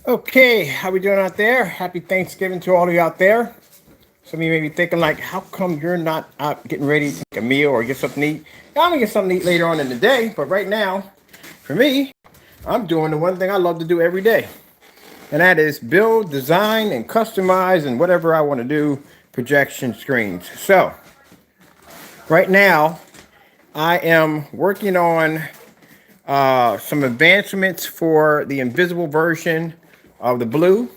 Okay, how we doing out there? Happy Thanksgiving to all of you out there. Some of you may be thinking like, how come you're not out getting ready to take a meal or get something to eat? I'm gonna get something to eat later on in the day, but right now, for me, I'm doing the one thing I love to do every day. And that is build, design, and customize and whatever I want to do, projection screens. So, right now, I am working on some advancements for the invisible version of the blue.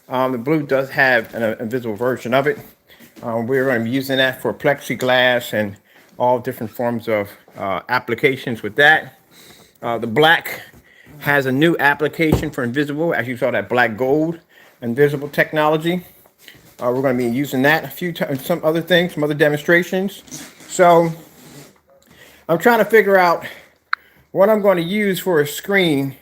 The blue does have an invisible version of it. We're going to be using that for plexiglass and all different forms of applications with that. The black has a new application for invisible, as you saw that black gold invisible technology. We're going to be using that a few times, some other things, some other demonstrations. So I'm trying to figure out what I'm going to use for a screen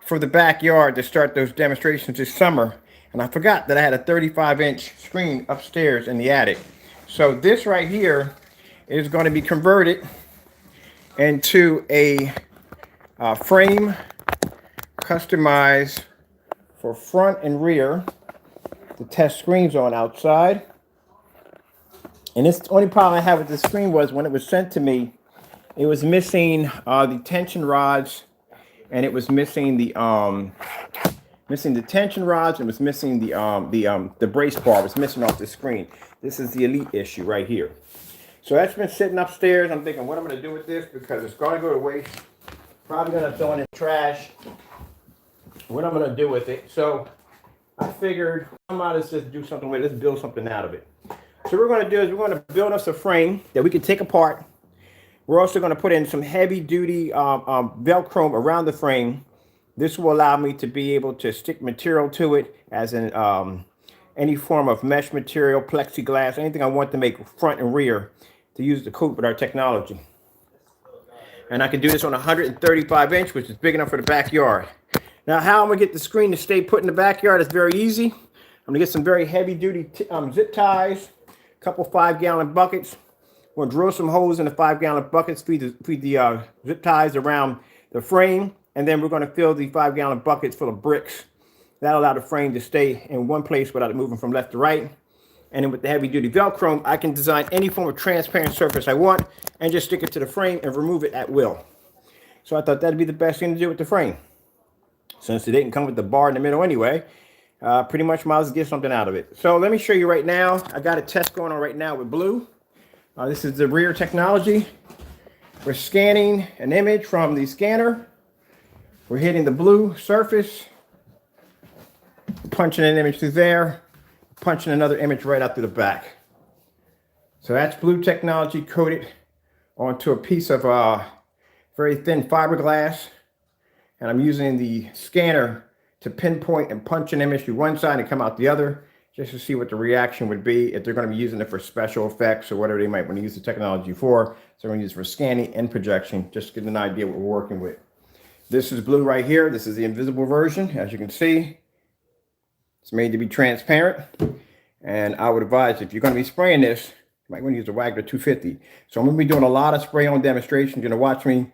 for the backyard to start those demonstrations this summer. And I forgot that I had a 35-inch screen upstairs in the attic. So this right here is going to be converted into a frame customized for front and rear to test screens on outside. And this the only problem I had with this screen was when it was sent to me, it was missing the tension rods, and it was missing the tension rods, and it was missing the brace bar was missing off the screen. This is the elite issue right here. So that's been sitting upstairs. I'm thinking, what I'm going to do with this, because it's going to go to waste. Probably going to throw it in the trash. What I'm going to do with it. So I figured I might as well just do something with it. Let's build something out of it. So what we're going to do is we're going to build us a frame that we can take apart. We're also going to put in some heavy duty Velcro around the frame. This will allow me to be able to stick material to it, as in any form of mesh material, plexiglass, anything I want to make front and rear to use the coat with our technology. And I can do this on 135 inch, which is big enough for the backyard. Now, how I'm going to get the screen to stay put in the backyard is very easy. I'm going to get some very heavy duty zip ties, a couple 5-gallon buckets. We're going to drill some holes in the 5-gallon buckets, feed the zip ties around the frame, and then we're going to fill the 5-gallon buckets full of bricks. That'll allow the frame to stay in one place without it moving from left to right. And then with the heavy-duty Velcro, I can design any form of transparent surface I want and just stick it to the frame and remove it at will. So I thought that'd be the best thing to do with the frame. Since it didn't come with the bar in the middle anyway, pretty much might as well get something out of it. So let me show you right now. I got a test going on right now with blue. This is the rear technology. We're scanning an image from the scanner. We're hitting the blue surface, punching an image through there, punching another image right out through the back. So that's blue technology coated onto a piece of very thin fiberglass. And I'm using the scanner to pinpoint and punch an image through one side and come out the other, just to see what the reaction would be if they're going to be using it for special effects or whatever they might want to use the technology for. So I'm going to use it for scanning and projection, just to get an idea what we're working with. This is blue right here. This is the invisible version. As you can see, it's made to be transparent. And I would advise, if you're going to be spraying this, you might want to use a Wagner 250. So I'm going to be doing a lot of spray-on demonstrations. You're going to watch me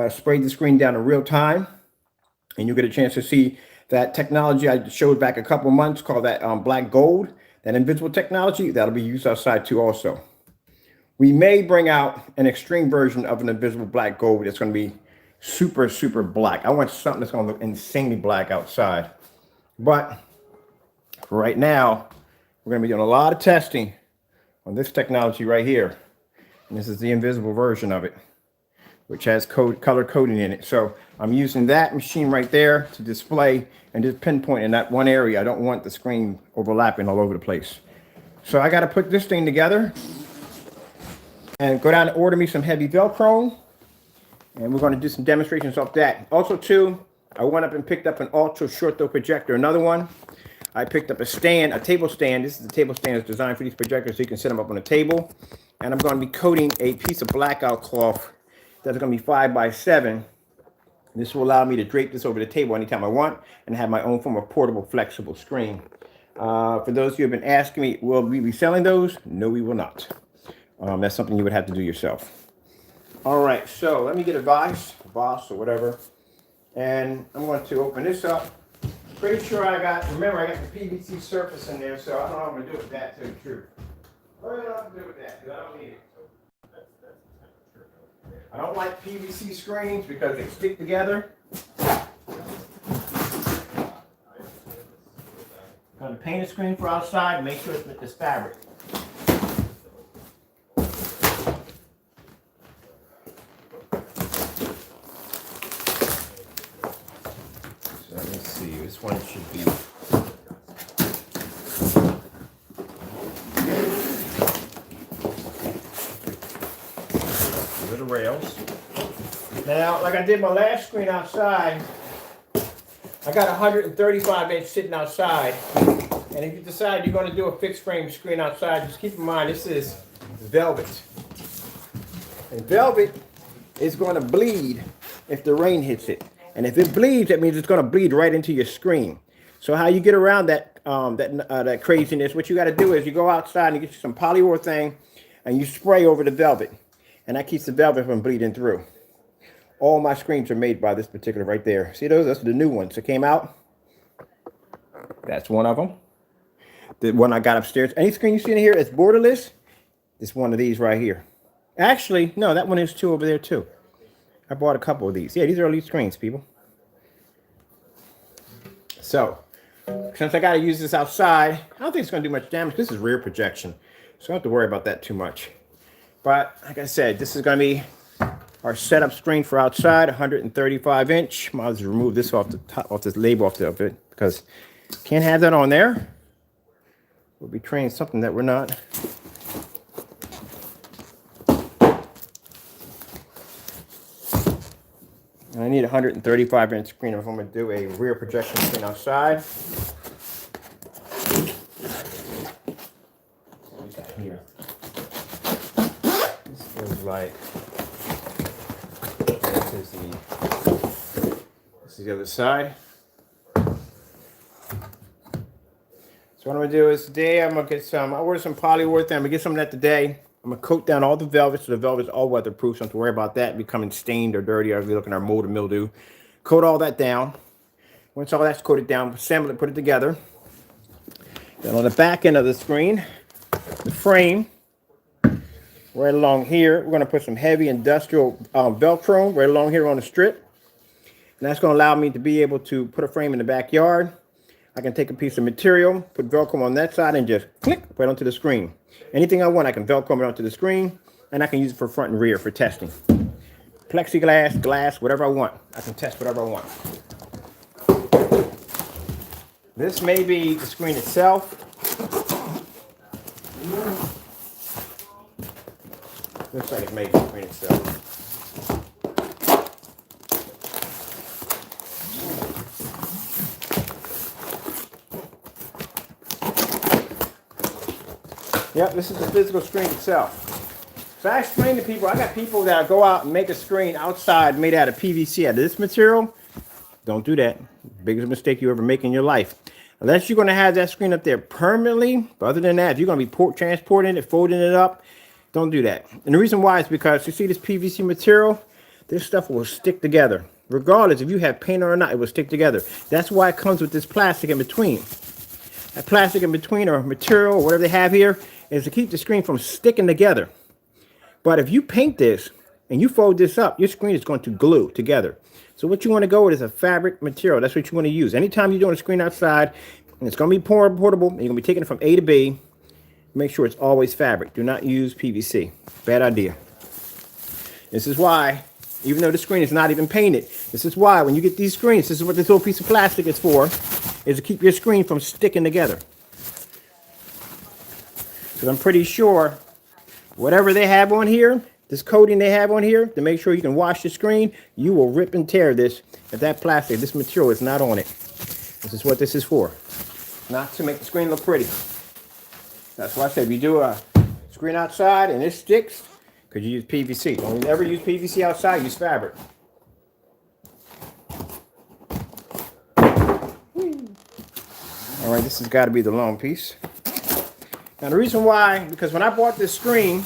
spray the screen down in real time. And you'll get a chance to see that technology I showed back a couple months, called that black gold, that invisible technology. That'll be used outside too also. We may bring out an extreme version of an invisible black gold that's going to be super, super black. I want something that's going to look insanely black outside. But for right now, we're going to be doing a lot of testing on this technology right here. And this is the invisible version of it, which has color coding in it. So I'm using that machine right there to display and just pinpoint in that one area. I don't want the screen overlapping all over the place. So I got to put this thing together and go down and order me some heavy Velcro. And we're going to do some demonstrations off that. Also too, I went up and picked up an ultra short throw projector, another one. I picked up a stand, a table stand. This is the table stand that's designed for these projectors so you can set them up on a table. And I'm going to be coating a piece of blackout cloth that's going to be 5x7. This will allow me to drape this over the table anytime I want and have my own form of portable, flexible screen. For those of you who have been asking me, will we be selling those? No, we will not. That's something you would have to do yourself. All right, so let me get a vise or whatever. And I'm going to open this up. Pretty sure remember I got the PVC surface in there, so I don't know what I'm going to do with that, to tell you the truth. I don't know what to do with that, because I don't need it. I don't like PVC screens because they stick together. Going to paint a screen for outside, make sure it's fabric. So let me see, this one should be. The rails. Now, like I did my last screen outside, I got a 135 inch sitting outside. And if you decide you're going to do a fixed frame screen outside, just keep in mind this is velvet. And velvet is going to bleed if the rain hits it. And if it bleeds, that means it's going to bleed right into your screen. So how you get around that that craziness, what you got to do is you go outside and you get you some polyurethane and you spray over the velvet. And that keeps the velvet from bleeding through. All my screens are made by this particular right there. See those? That's the new ones that came out. That's one of them. The one I got upstairs. Any screen you see in here is borderless. It's one of these right here. Actually, no, that one is two over there too. I bought a couple of these. Yeah, these are elite screens, people. So, since I got to use this outside, I don't think it's going to do much damage. This is rear projection. So I don't have to worry about that too much. But like I said, this is going to be our setup screen for outside, 135 inch. Might as well remove this off the top, off this label off of it, because can't have that on there. We'll be training something that we're not. And I need a 135 inch screen if I'm going to do a rear projection screen outside. What we got here? Like this is the other side. So what I'm gonna do is today I'm gonna get some. I ordered some polyurethane. I'm gonna get some of that today. I'm gonna coat down all the velvet so the velvet's all weatherproof. So don't have to worry about that becoming stained or dirty or if you're looking at mold or mildew. Coat all that down. Once all that's coated down, assemble it, put it together. Then on the back end of the screen, the frame. Right along here, we're going to put some heavy industrial Velcro right along here on the strip. And that's going to allow me to be able to put a frame in the backyard. I can take a piece of material, put Velcro on that side, and just click right onto the screen. Anything I want, I can Velcro it onto the screen, and I can use it for front and rear for testing. Plexiglass, glass, whatever I want. I can test whatever I want. This may be the screen itself. Looks like it made the screen itself. Yep, this is the physical screen itself. So I explain to people, I got people that go out and make a screen outside made out of PVC, out of this material. Don't do that. Biggest mistake you ever make in your life. Unless you're going to have that screen up there permanently. But other than that, if you're going to be transporting it, folding it up, don't do that. And the reason why is because you see this PVC material, this stuff will stick together. Regardless if you have paint or not, it will stick together. That's why it comes with this plastic in between. That plastic in between or material or whatever they have here is to keep the screen from sticking together. But if you paint this and you fold this up, your screen is going to glue together. So what you want to go with is a fabric material. That's what you want to use. Anytime you're doing a screen outside and it's going to be portable and you're going to be taking it from A to B, make sure it's always fabric. Do not use PVC. Bad idea. This is why, even though the screen is not even painted, this is why when you get these screens, this is what this little piece of plastic is for, is to keep your screen from sticking together. Because I'm pretty sure whatever they have on here, this coating they have on here, to make sure you can wash the screen, you will rip and tear this if that plastic, this material is not on it. This is what this is for. Not to make the screen look pretty. That's why I said if you do a screen outside and it sticks, because you use PVC. Don't ever use PVC outside, use fabric. All right, this has got to be the long piece. Now the reason why, because when I bought this screen,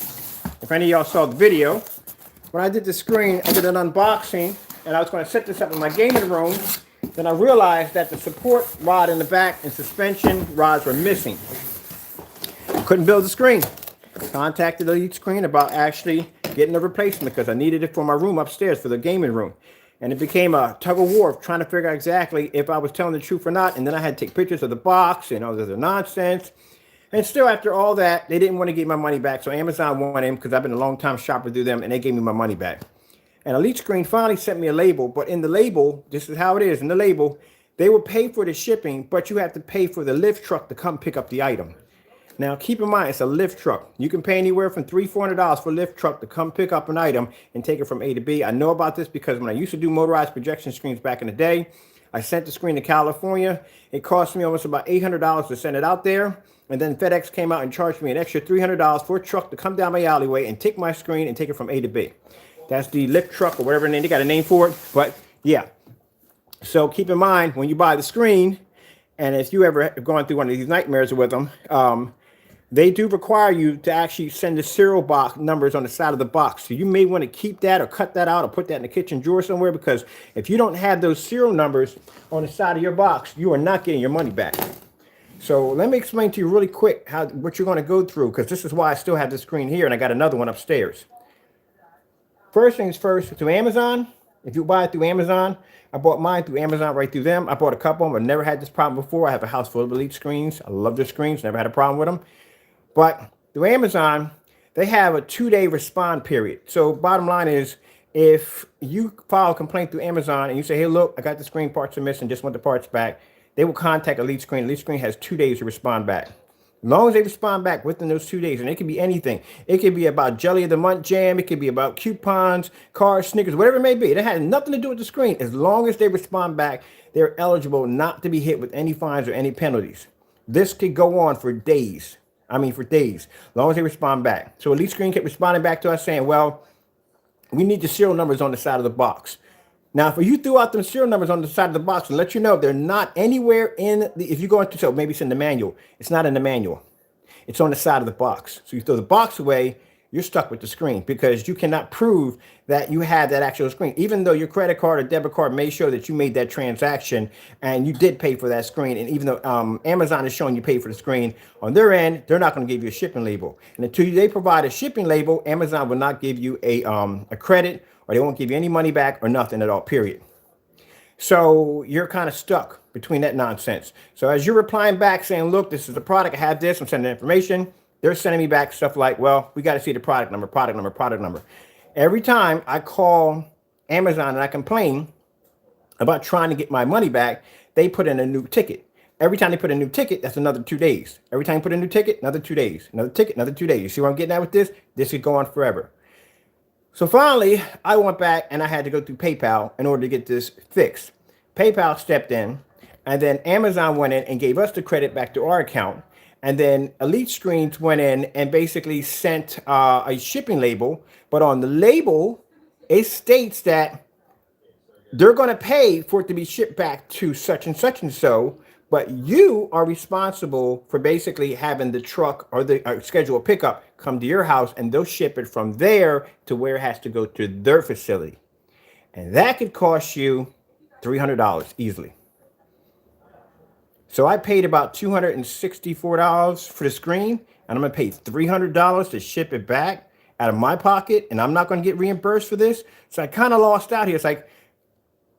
if any of y'all saw the video, when I did the screen, I did an unboxing, and I was going to set this up in my gaming room, Then I realized that the support rod in the back and suspension rods were missing. Couldn't build the screen. Contacted Elite Screen about actually getting a replacement because I needed it for my room upstairs for the gaming room. And it became a tug of war of trying to figure out exactly if I was telling the truth or not. And then I had to take pictures of the box and all the other nonsense. And still, after all that, they didn't want to give my money back. So Amazon won in because I've been a long time shopper through them, and they gave me my money back. And Elite Screen finally sent me a label. But in the label, this is how it is. In the label, they will pay for the shipping, but you have to pay for the lift truck to come pick up the item. Now, keep in mind, it's a lift truck. You can pay anywhere from $300-$400 for a lift truck to come pick up an item and take it from A to B. I know about this because when I used to do motorized projection screens back in the day, I sent the screen to California. It cost me almost about $800 to send it out there. And then FedEx came out and charged me an extra $300 for a truck to come down my alleyway and take my screen and take it from A to B. That's the lift truck or whatever name. They got a name for it. But yeah. So keep in mind, when you buy the screen, and if you ever have gone through one of these nightmares with them, they do require you to actually send the serial box numbers on the side of the box. So you may want to keep that or cut that out or put that in the kitchen drawer somewhere, because if you don't have those serial numbers on the side of your box, you are not getting your money back. So let me explain to you really quick what you're going to go through, because this is why I still have this screen here and I got another one upstairs. First things first, through Amazon. If you buy it through Amazon, I bought mine through Amazon right through them. I bought a couple of them. I've never had this problem before. I have a house full of Elite screens. I love their screens. Never had a problem with them. But through Amazon, they have a 2-day respond period. So bottom line is, if you file a complaint through Amazon and you say, hey, look, I got the screen parts are missing, just want the parts back, they will contact Elite Screen. Elite Screen has 2 days to respond back. As long as they respond back within those 2 days, and it can be anything. It could be about Jelly of the Month jam. It could be about coupons, cars, sneakers, whatever it may be. It has nothing to do with the screen. As long as they respond back, they're eligible not to be hit with any fines or any penalties. This could go on for days. I mean, for days, as long as they respond back. So Elite Screen kept responding back to us saying, well, we need the serial numbers on the side of the box. Now, if you threw out them serial numbers on the side of the box and let you know they're not anywhere in the, if you go into, so maybe it's in the manual. It's not in the manual. It's on the side of the box. So you throw the box away, you're stuck with the screen because you cannot prove that you have that actual screen. Even though your credit card or debit card may show that you made that transaction and you did pay for that screen. And even though Amazon is showing you paid for the screen, on their end, they're not going to give you a shipping label. And until they provide a shipping label, Amazon will not give you a credit, or they won't give you any money back or nothing at all, period. So you're kind of stuck between that nonsense. So as you're replying back saying, look, this is the product, I have this, I'm sending information, they're sending me back stuff like, well, we got to see the product number, product number, product number. Every time I call Amazon and I complain about trying to get my money back, they put in a new ticket. Every time they put a new ticket, that's another 2 days. Every time you put a new ticket, another 2 days. Another ticket, another 2 days. You see what I'm getting at with this? This could go on forever. So finally, I went back and I had to go through PayPal in order to get this fixed. PayPal stepped in, and then Amazon went in and gave us the credit back to our account. And then Elite Screens went in and basically sent a shipping label. But on the label, it states that they're going to pay for it to be shipped back to such and so. But you are responsible for basically having the truck or the schedule a pickup come to your house, and they'll ship it from there to where it has to go to their facility. And that could cost you $300 easily. So I paid about $264 for the screen, and I'm going to pay $300 to ship it back out of my pocket, and I'm not going to get reimbursed for this. So I kind of lost out here. It's like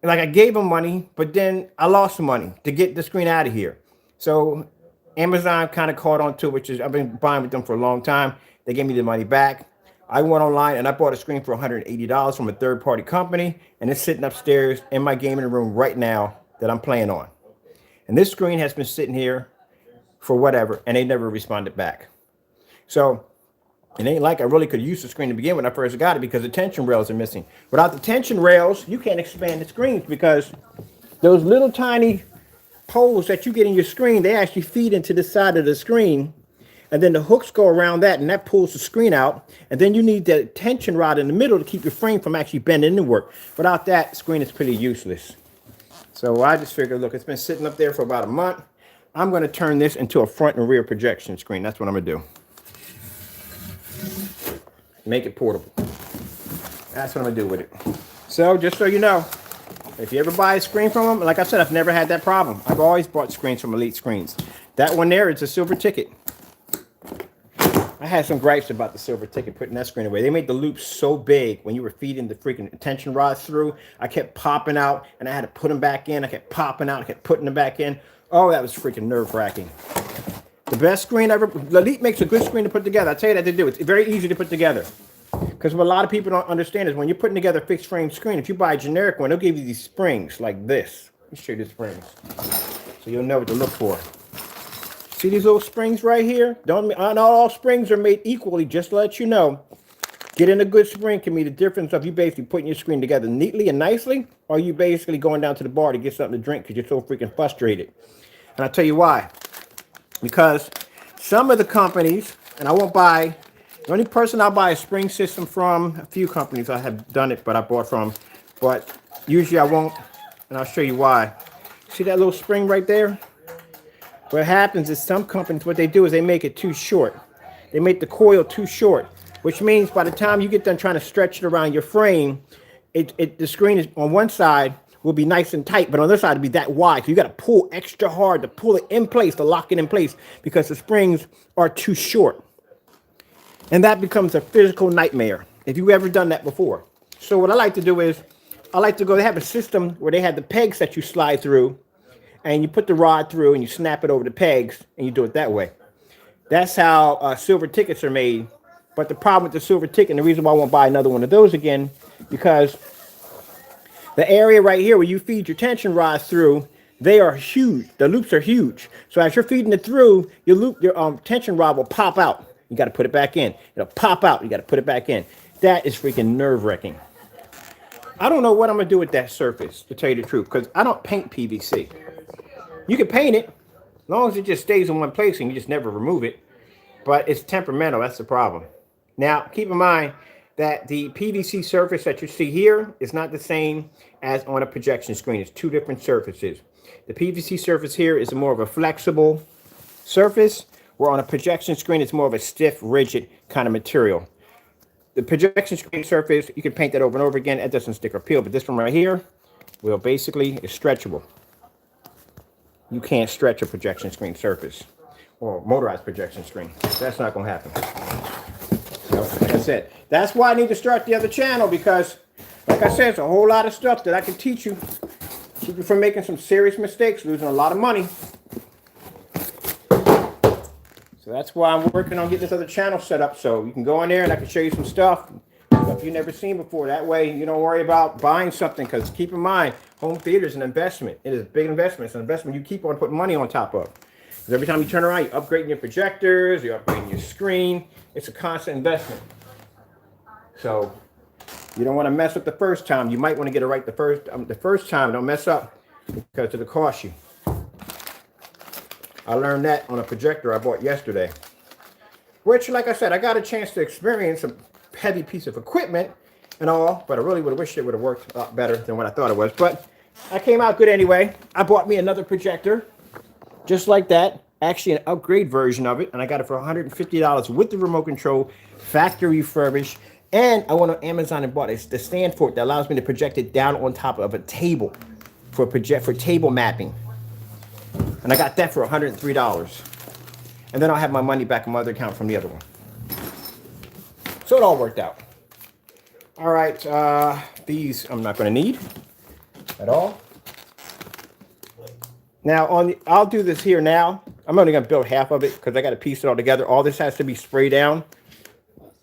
I gave them money, but then I lost some money to get the screen out of here. So Amazon kind of caught on to it, which is, I've been buying with them for a long time. They gave me the money back. I went online and I bought a screen for $180 from a third-party company, and it's sitting upstairs in my gaming room right now that I'm playing on. And this screen has been sitting here for whatever, and they never responded back. So it ain't like I really could use the screen to begin when I first got it, because the tension rails are missing. Without the tension rails, you can't expand the screens, because those little tiny poles that you get in your screen, they actually feed into the side of the screen. And then the hooks go around that, and that pulls the screen out. And then you need the tension rod in the middle to keep your frame from actually bending inward. Without that, the screen is pretty useless. So I just figured, look, it's been sitting up there for about a month. I'm going to turn this into a front and rear projection screen. That's what I'm going to do. Make it portable. That's what I'm going to do with it. So just so you know, If you ever buy a screen from them, like I said, I've never had that problem. I've always bought screens from Elite Screens. That one there is a silver ticket. I had some gripes about the silver ticket putting that screen away. They made the loops so big when you were feeding the freaking tension rods through. I kept popping out and I had to put them back in. I kept popping out. I kept putting them back in. Oh, that was freaking nerve-wracking. The best screen ever. Elite makes a good screen to put together. I tell you that they do. It's very easy to put together. Because what a lot of people don't understand is when you're putting together a fixed frame screen, if you buy a generic one, they'll give you these springs like this. Let me show you the springs so you'll know what to look for. See these little springs right here? Not all springs are made equally, just to let you know. Getting a good spring can be the difference of you basically putting your screen together neatly and nicely, or you basically going down to the bar to get something to drink because you're so freaking frustrated. And I'll tell you why. Because some of the companies, and I won't buy, the only person I'll buy a spring system from, a few companies I have done it, but I bought from, but usually I won't, and I'll show you why. See that little spring right there? What happens is some companies, what they do is they make it too short. They make the coil too short, which means by the time you get done trying to stretch it around your frame, the screen is on one side will be nice and tight, but on the other side it'll be that wide. So you got to pull extra hard to pull it in place, to lock it in place, because the springs are too short. And that becomes a physical nightmare if you've ever done that before. So what I like to do is, I like to go, they have a system where they have the pegs that you slide through, and you put the rod through and you snap it over the pegs and you do it that way. That's how silver tickets are made. But the problem with the silver ticket, and the reason why I won't buy another one of those again, because the area right here where you feed your tension rods through, they are huge. The loops are huge. So as you're feeding it through, your tension rod will pop out. You got to put it back in. It'll pop out. You got to put it back in. That is freaking nerve-wracking. I don't know what I'm going to do with that surface, to tell you the truth, because I don't paint PVC. You can paint it, as long as it just stays in one place and you just never remove it. But it's temperamental. That's the problem. Now, keep in mind that the PVC surface that you see here is not the same as on a projection screen. It's two different surfaces. The PVC surface here is more of a flexible surface, where on a projection screen, it's more of a stiff, rigid kind of material. The projection screen surface, you can paint that over and over again. It doesn't stick or peel. But this one right here, well, basically, is stretchable. You can't stretch a projection screen surface or motorized projection screen. That's not going to happen. So, like I said, that's why I need to start the other channel, because, like I said, it's a whole lot of stuff that I can teach you. Keep you from making some serious mistakes, losing a lot of money. So that's why I'm working on getting this other channel set up, so you can go in there and I can show you some stuff you've never seen before. That way you don't worry about buying something, because keep in mind, home theater is an investment. It is a big investment. It's an investment you keep on putting money on top of. Because every time you turn around, you're upgrading your projectors, you're upgrading your screen. It's a constant investment. So you don't want to mess up the first time. You might want to get it right the first time. Don't mess up, because it'll cost you. I learned that on a projector I bought yesterday. Which, like I said, I got a chance to experience a heavy piece of equipment and all, but I really would have wished it would have worked a lot better than what I thought it was. But I came out good anyway. I bought me another projector, just like that. Actually, an upgrade version of it, and I got it for $150 with the remote control, factory refurbished. And I went on Amazon and bought the stand for it that allows me to project it down on top of a table for table mapping. And I got that for $103. And then I'll have my money back in my other account from the other one. So it all worked out. All right, these I'm not going to need at all. Now, I'll do this here now. I'm only going to build half of it because I got to piece it all together. All this has to be sprayed down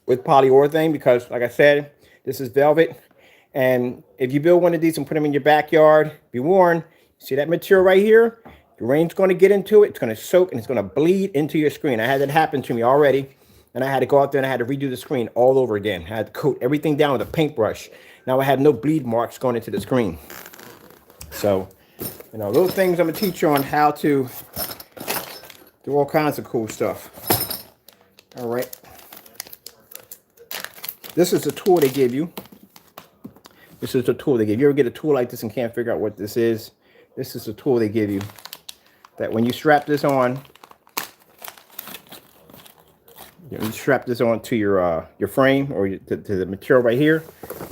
with polyurethane because, like I said, this is velvet. And if you build one of these and put them in your backyard, be warned, see that material right here? The rain's going to get into it. It's going to soak and it's going to bleed into your screen. I had that happen to me already. And I had to go out there and I had to redo the screen all over again. I had to coat everything down with a paintbrush. Now I have no bleed marks going into the screen. So, you know, little things I'm going to teach you on how to do all kinds of cool stuff. All right. This is the tool they give you. This is the tool they give you. You ever get a tool like this and can't figure out what this is? This is the tool they give you. That when you strap this on, you strap this onto your frame or to the material right here.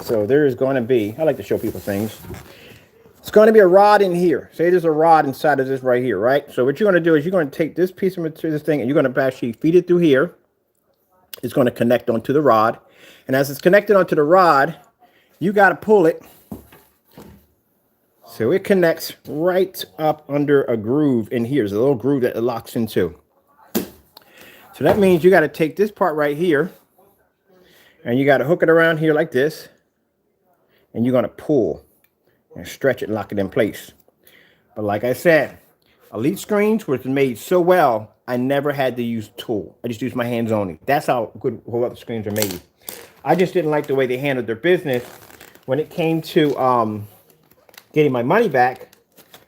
So there is going to be, I like to show people things. It's going to be a rod in here. Say there's a rod inside of this right here, right? So what you're going to do is you're going to take this piece of material, this thing, and you're going to actually feed it through here. It's going to connect onto the rod. And as it's connected onto the rod, you got to pull it. So it connects right up under a groove in here. There's a little groove that it locks into. So that means you got to take this part right here, and you got to hook it around here like this. And you're going to pull and stretch it and lock it in place. But like I said, Elite screens were made so well, I never had to use a tool. I just used my hands only. That's how good whole other screens are made. I just didn't like the way they handled their business when it came to getting my money back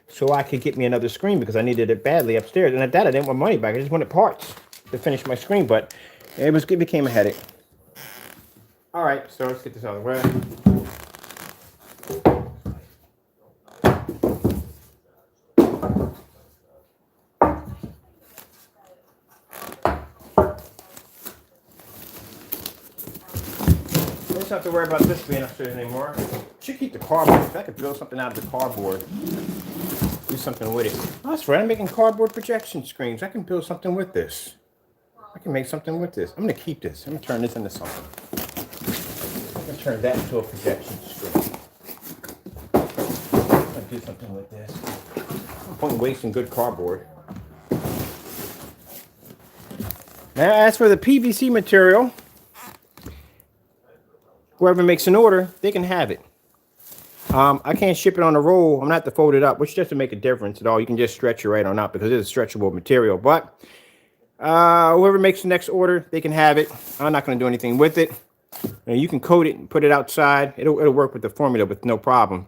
so I could get me another screen because I needed it badly upstairs. And at that, I didn't want money back. I just wanted parts to finish my screen, but it became a headache. All right, so let's get this out of the way. I don't have to worry about this being upstairs anymore. Should keep the cardboard. If I could build something out of the cardboard, do something with it. Oh, that's right. I'm making cardboard projection screens. I can build something with this. I can make something with this. I'm going to keep this. I'm going to turn this into something. I'm going to turn that into a projection screen. I'm going to do something with this. No point in wasting good cardboard. Now, as for the PVC material, whoever makes an order, they can have it. I can't ship it on a roll. I'm going to have to fold it up, which doesn't make a difference at all. You can just stretch it right on up because it is stretchable material. But whoever makes the next order, they can have it. I'm not going to do anything with it. And you can coat it and put it outside. It'll work with the formula with no problem.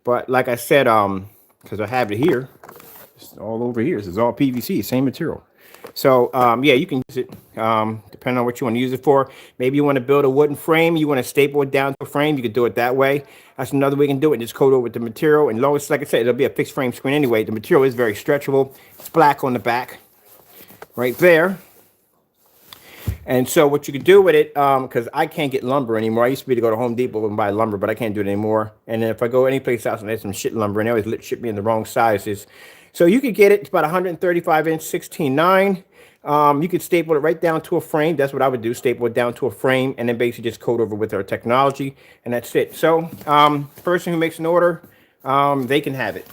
But like I said, because I have it here, it's all over here. This is all PVC, same material. So, yeah, you can use it depending on what you want to use it for. Maybe you want to build a wooden frame. You want to staple it down to a frame. You can do it that way. That's another way you can do it. Just coat over with the material. And long as, like I said, it'll be a fixed frame screen anyway. The material is very stretchable. It's black on the back right there. And so what you could do with it, because I can't get lumber anymore. I used to be able to go to Home Depot and buy lumber, but I can't do it anymore. And then if I go anyplace else and there's some shit lumber, and they always ship me in the wrong sizes. So you could get it. It's about 135 inch, 16.9. You could staple it right down to a frame. That's what I would do. Staple it down to a frame and then basically just coat over with our technology. And that's it. So the person who makes an order, they can have it.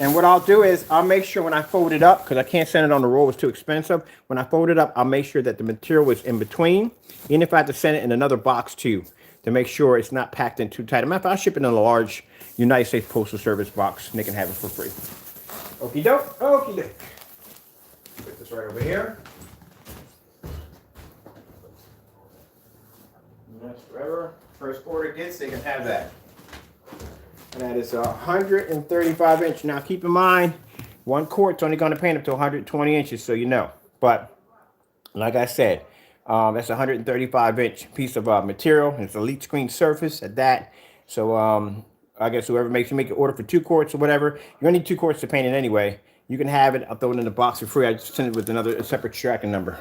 And what I'll do is I'll make sure when I fold it up, because I can't send it on the roll, it's too expensive. When I fold it up, I'll make sure that the material is in between. Even if I have to send it in another box too, to make sure it's not packed in too tight. Matter of fact, I'll ship it in a large United States Postal Service box and they can have it for free. Okie doke, okie doke. Put this right over here. And that's forever. First order gets, they can have that. And that is 135 inch. Now keep in mind, one quart's only going to paint up to 120 inches, so you know. But like I said, that's a 135 inch piece of material. It's elite screen surface at that. So I guess whoever makes you make an order for 2 quarts or whatever, you're gonna need 2 quarts to paint it anyway. You can have it. I'll throw it in the box for free. I just send it with a separate tracking number.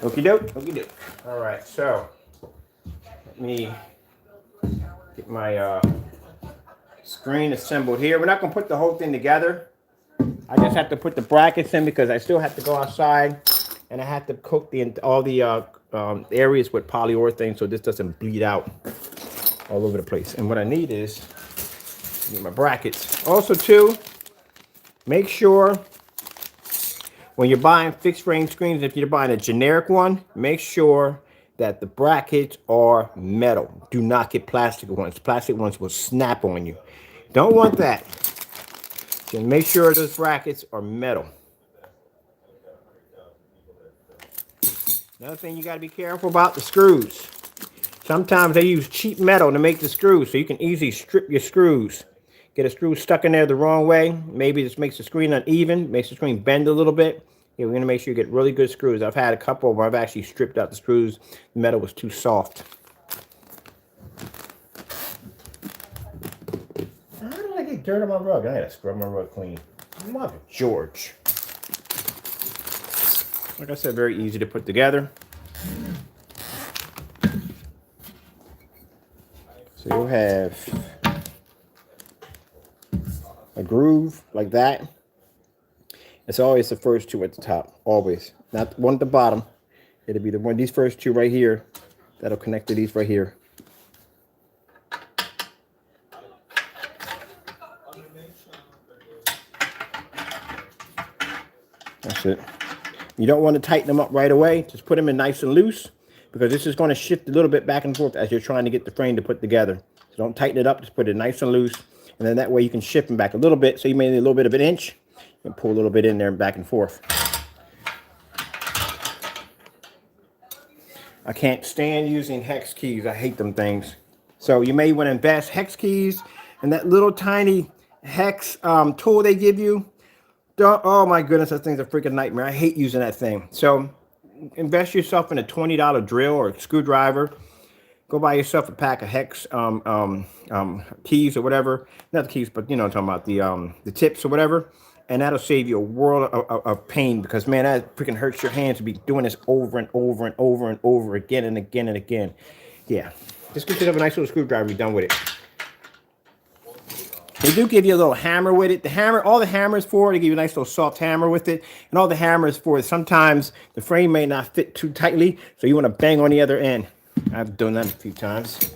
Okie doke, okie doke. All right, so let me get my screen assembled here. We're not gonna put the whole thing together. I just have to put the brackets in because I still have to go outside and I have to coat all the areas with polyurethane so this doesn't bleed out all over the place. And what I need is my brackets. Also too, make sure when you're buying fixed frame screens, if you're buying a generic one, make sure that the brackets are metal. Do not get plastic ones. Plastic ones will snap on you. Don't want that. So make sure those brackets are metal. Another thing you got to be careful about, the screws. Sometimes they use cheap metal to make the screws, so you can easily strip your screws. Get a screw stuck in there the wrong way. Maybe this makes the screen uneven, makes the screen bend a little bit. Yeah, we're going to make sure you get really good screws. I've had a couple where I've actually stripped out the screws. The metal was too soft. How did I get dirt on my rug? I had to scrub my rug clean. Mother George. Like I said, very easy to put together. So you'll have a groove like that, it's always the first two at the top. Always. Not one at the bottom. It'll be the one, these first two right here, that'll connect to these right here. That's it. You don't want to tighten them up right away. Just put them in nice and loose, because this is going to shift a little bit back and forth as you're trying to get the frame to put together. So don't tighten it up. Just put it nice and loose. And then that way you can shift them back a little bit. So you may need a little bit of an inch and pull a little bit in there and back and forth. I can't stand using hex keys. I hate them things. So you may want to invest hex keys and that little tiny hex tool they give you. Oh my goodness, that thing's a freaking nightmare. I hate using that thing. So invest yourself in a $20 drill or a screwdriver. Go buy yourself a pack of hex keys or whatever. Not the keys, but you know what I'm talking about, the tips or whatever. And that'll save you a world of pain, because man, that freaking hurts your hands to be doing this over and over and over and over again and again and again. Yeah, just get yourself a nice little screwdriver. You're done with it. They do give you a little hammer with it. The hammer, all the hammers for it, they give you a nice little soft hammer with it. And all the hammers for it, sometimes the frame may not fit too tightly, so you want to bang on the other end. I've done that a few times.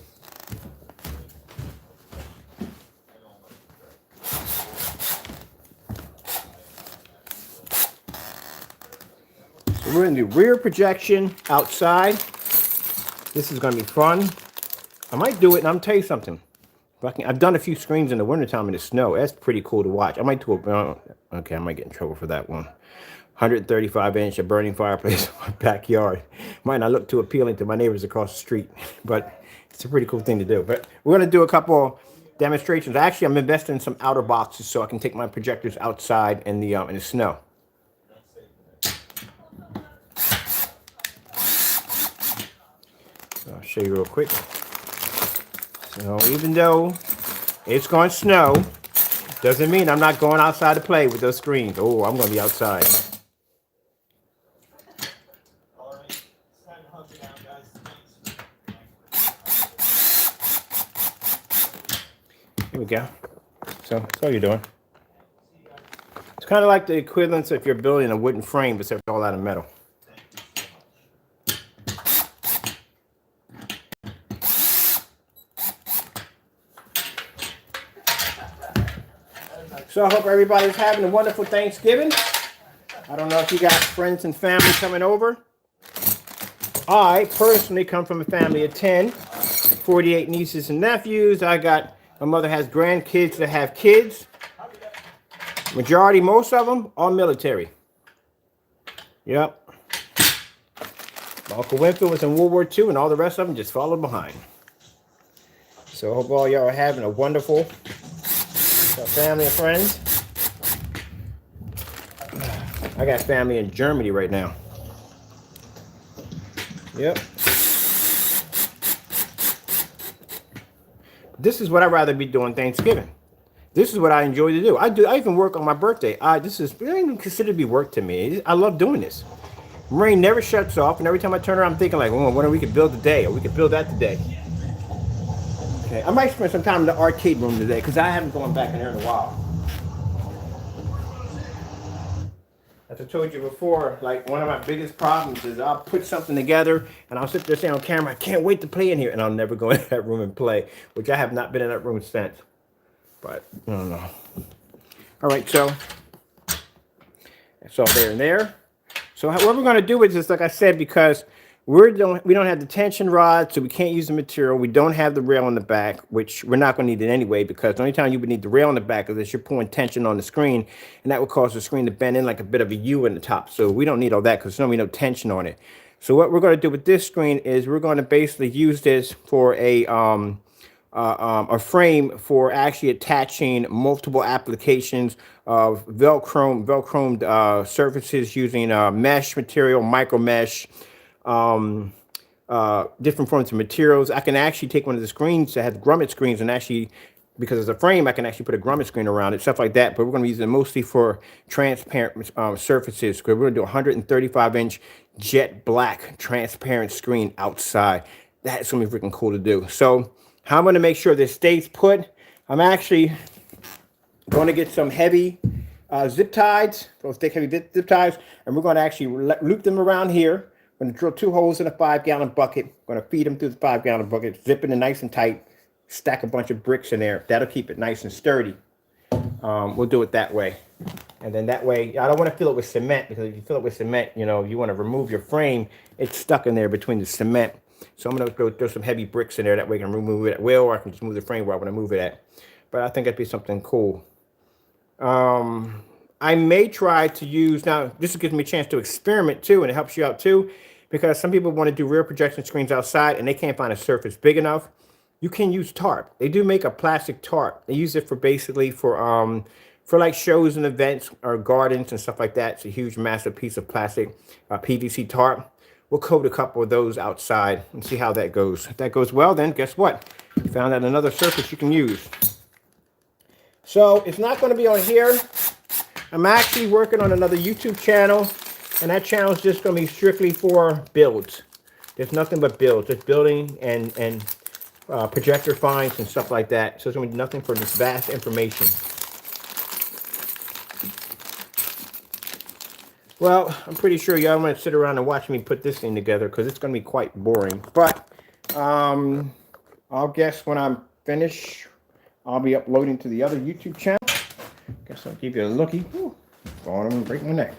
So we're going to do rear projection outside. This is going to be fun. I might do it, and I'm going to tell you something. I've done a few screens in the wintertime in the snow. That's pretty cool to watch. I might do okay, I might get in trouble for that one. 135-inch, a burning fireplace in my backyard. Might not look too appealing to my neighbors across the street, but it's a pretty cool thing to do. But we're going to do a couple demonstrations. Actually, I'm investing in some outer boxes so I can take my projectors outside in the snow. So I'll show you real quick. So even though it's going to snow, doesn't mean I'm not going outside to play with those screens. Oh, I'm going to be outside. Here we go. So that's all you're doing. It's kind of like the equivalence if you're building a wooden frame, but it's all out of metal. So I hope everybody's having a wonderful Thanksgiving. I don't know if you got friends and family coming over. I personally come from a family of 10, 48 nieces and nephews. My mother has grandkids that have kids. Majority, most of them, all military. Yep. My Uncle Winfield was in World War II, and all the rest of them just followed behind. So I hope all y'all are having a wonderful family and friends. I got family in Germany right now. Yep. This is what I'd rather be doing Thanksgiving. This is what I enjoy to do. I even work on my birthday. This is, it ain't even considered to be work to me. I love doing this. Rain never shuts off, and every time I turn around, I'm thinking like, oh, when we could build today, or we could build that today. Okay, I might spend some time in the arcade room today, because I haven't gone back in there in a while. As I told you before, like one of my biggest problems is I'll put something together and I'll sit there saying on camera, I can't wait to play in here, and I'll never go in that room and play, which I have not been in that room since. But I don't know. All right, so that's all there and there. So what we're going to do is just like I said, because we don't have the tension rod, so we can't use the material. We don't have the rail on the back, which we're not going to need it anyway, because the only time you would need the rail on the back is if you're pulling tension on the screen, and that would cause the screen to bend in like a bit of a U in the top. So we don't need all that because there's no tension on it. So what we're going to do with this screen is we're going to basically use this for a frame for actually attaching multiple applications of Velcromed surfaces using mesh material, micro mesh, different forms of materials. I can actually take one of the screens that has grommet screens and actually, because it's a frame, I can actually put a grommet screen around it, stuff like that. But we're going to use it mostly for transparent surfaces, because we're going to do a 135-inch jet black transparent screen outside. That's going to be freaking cool to do. So how I'm going to make sure this stays put, I'm actually Going to get some heavy zip ties, those thick heavy zip ties, and we're going to actually loop them around here. I'm going to drill 2 holes in a 5-gallon bucket. I'm going to feed them through the 5-gallon bucket, zip it in nice and tight, stack a bunch of bricks in there. That'll keep it nice and sturdy. We'll do it that way. And then that way, I don't want to fill it with cement, because if you fill it with cement, you know, you want to remove your frame, it's stuck in there between the cement. So I'm going to go throw some heavy bricks in there. That way I can remove it at will, or I can just move the frame where I want to move it at. But I think that'd be something cool. I may try to use, now this gives me a chance to experiment too, and it helps you out too, because some people want to do rear projection screens outside and they can't find a surface big enough. You can use tarp. They do make a plastic tarp. They use it for basically for like shows and events or gardens and stuff like that. It's a huge, massive piece of plastic, PVC tarp. We'll coat a couple of those outside and see how that goes. If that goes well, then guess what? You found out another surface you can use. So it's not going to be on here. I'm actually working on another YouTube channel, and that channel is just going to be strictly for builds. There's nothing but builds, just building and projector finds and stuff like that. So it's going to be nothing for this vast information. Well, I'm pretty sure y'all want to sit around and watch me put this thing together, because it's going to be quite boring. But I'll guess when I'm finished, I'll be uploading to the other YouTube channel. Guess I'll give you a looky. Ooh, going on, break my neck.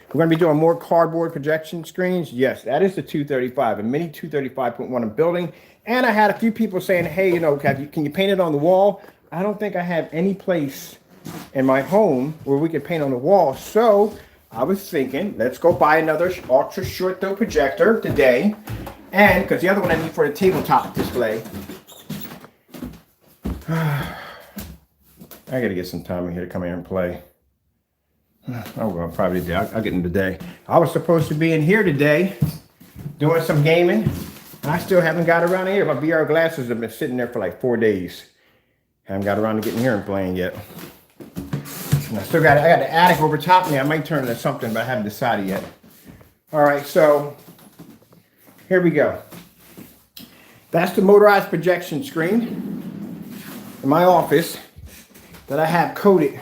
We're going to be doing more cardboard projection screens. Yes, that is the 235, a mini 235.1 I'm building. And I had a few people saying, hey, you know, can you paint it on the wall? I don't think I have any place in my home where we can paint on the wall. So I was thinking, let's go buy another ultra short throw projector today. And because the other one I need for the tabletop display. I got to get some time in here to come here and play. Oh, well, probably today. I'll get in today. I was supposed to be in here today doing some gaming, and I still haven't got around here. My VR glasses have been sitting there for like 4 days. Haven't got around to getting here and playing yet. And I got the attic over top of me. I might turn it into something, but I haven't decided yet. All right, so here we go. That's the motorized projection screen in my office that I have coated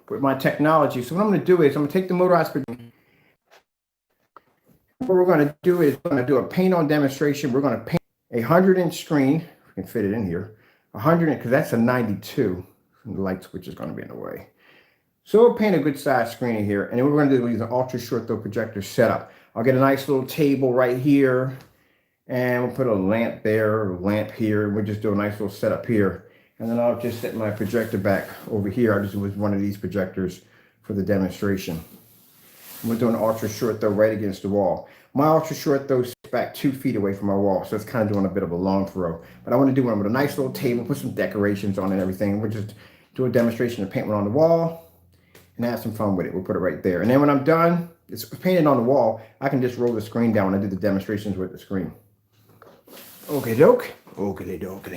with my technology. So what I'm going to do is I'm going to take the motorized projection. What we're going to do is we're going to do a paint on demonstration. We're going to paint a 100-inch screen. If we can fit it in here. 100, because that's a 92. And the light switch is going to be in the way. So we'll paint a good size screen in here. And then what we're going to do is use an ultra short throw projector setup. I'll get a nice little table right here. And we'll put a lamp there, a lamp here. We'll just do a nice little setup here. And then I'll just set my projector back over here. I'll just use one of these projectors for the demonstration. We're doing ultra short throw right against the wall. My ultra short throw sits back 2 feet away from my wall, so it's kind of doing a bit of a long throw. But I want to do one with a nice little table, put some decorations on it and everything. We'll just do a demonstration to paint one on the wall and have some fun with it. We'll put it right there. And then when I'm done, it's painted on the wall, I can just roll the screen down when I do the demonstrations with the screen. Okay, doke. Okay, doke.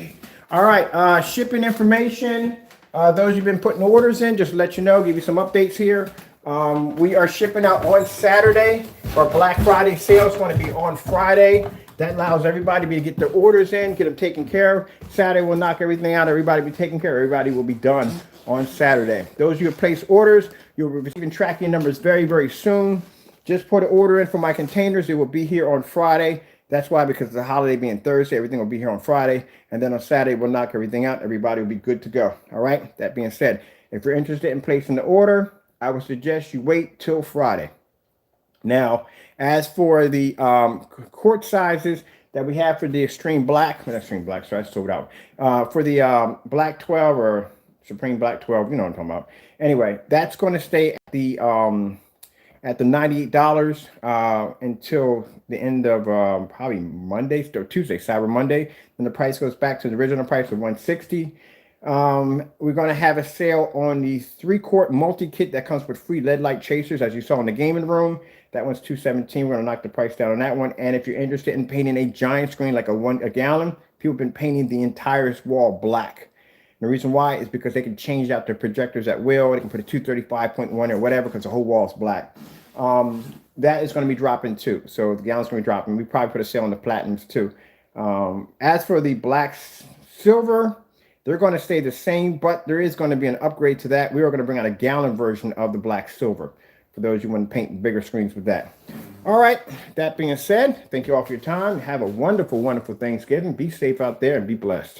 All right, shipping information. Those who've been putting orders in, just to let you know, give you some updates here. We are shipping out on Saturday. Our Black Friday sale is going to be on Friday. That allows everybody to get their orders in, get them taken care of. Saturday will knock everything out. Everybody will be taken care of. Everybody will be done on Saturday. Those of you who place orders, you'll be receiving tracking numbers very, very soon. Just put an order in for my containers. It will be here on Friday. That's why, because of the holiday being Thursday, everything will be here on Friday. And then on Saturday, we'll knock everything out. Everybody will be good to go. All right. That being said, if you're interested in placing the order, I would suggest you wait till Friday. Now, as for the quart sizes that we have for the Extreme Black, well, extreme Black, so I sold out. For the Black 12 or Supreme Black 12, you know what I'm talking about. Anyway, that's going to stay at the $98 until the end of probably Monday or Tuesday, Cyber Monday. Then the price goes back to the original price of $160. We're going to have a sale on the 3-quart multi-kit that comes with free LED light chasers, as you saw in the gaming room. That one's $217. We're going to knock the price down on that one. And if you're interested in painting a giant screen like a gallon, people have been painting the entire wall black. The reason why is because they can change out their projectors at will. They can put a 235.1 or whatever, because the whole wall is black. That is going to be dropping too. So the gallon's going to be dropping. We probably put a sale on the platinums too. As for the black silver, They're going to stay the same, but there is going to be an upgrade to that. We are going to bring out a gallon version of the black silver for those who want to paint bigger screens with that. All right, that being said, thank you all for your time. Have a wonderful, wonderful Thanksgiving. Be safe out there and be blessed.